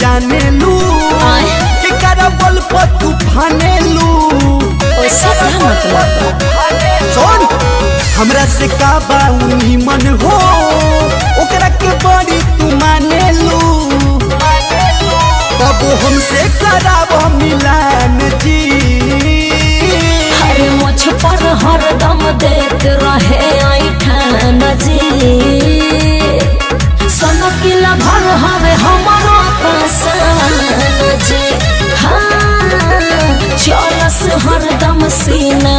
जाने लू कि करबल पर तू फाने लू। ओसे क्या मतलब? सुन हमरा से का बाउनी मन हो ओकरा के बड़ी तू माने लू। तब हमसे कराब मिलान जी। अरे मुझ पर हरदम देत रहे ऐठान जी। सनकिला भर हवे हमारा पसंद जी। हाँ चलस हरदम सीना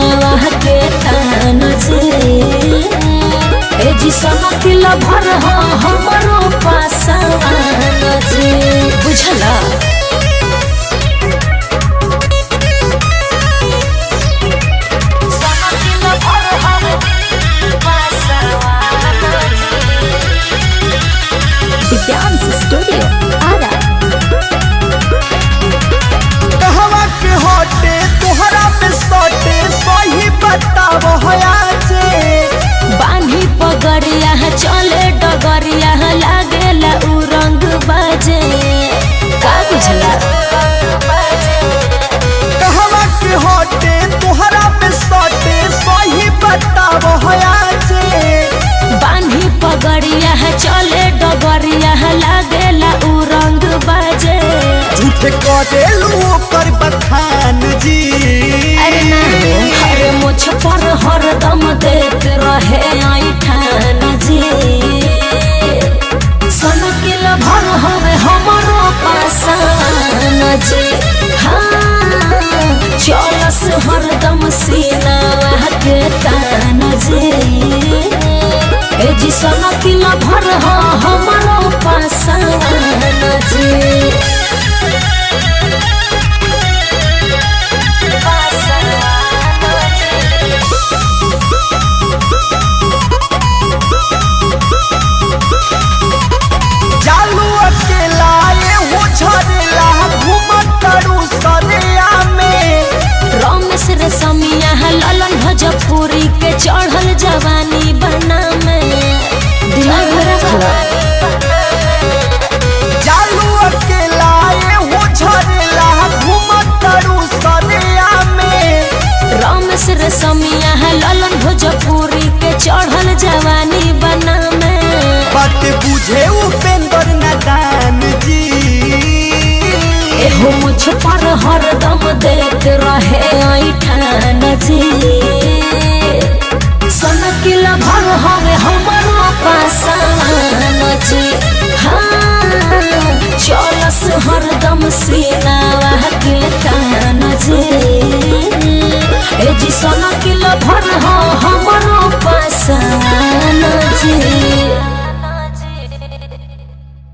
के तान जी। ए जी सनकिला भर हमारा पसंद जी। बुझला? Dance studio Ara. कहवा के हटे तोहरा पे सटे सही बताव हयाचे। बांधी पगड़िया चले डगरिया लागेला उ रंग बाजे। का बुझला? कहवा के हटे तोहरा पे सटे सही बताव हयाचे। बांधी पगड़िया चले डगरिया लागेला उ रंग बाजे। झूठ करेलू ओकर बखान जी। अरे ना अरे मुझ पर हरदम देत रहे ऐठान जी। सनकिल भर हवे हमरो पसंद जी। हाँ चलस हरदम सीना के तान जी। ए जी सनकिल भर हमरो पसंद जी। जालू अकेला ये हो झरेला घूमत करू सरिया में। रमेश रेशमिया ललन भोजपुरी के चढ़ल जवानी बना में। दिमाग में रखला। जालू अकेला ये हो झरेला घूमत करू सरिया में। रमेश रेशमिया ललन भोजपुरी के चढ़ल जवानी बना में। बात बुझे उपेंद्र नादान जी। एहो मुझ पर हरदम देत रहे ऐठान जी। सनकिला भर हवे हमरो पसंद जी। हाँ चलस हरदम सीना के तान जी। ए जी सनकिला भर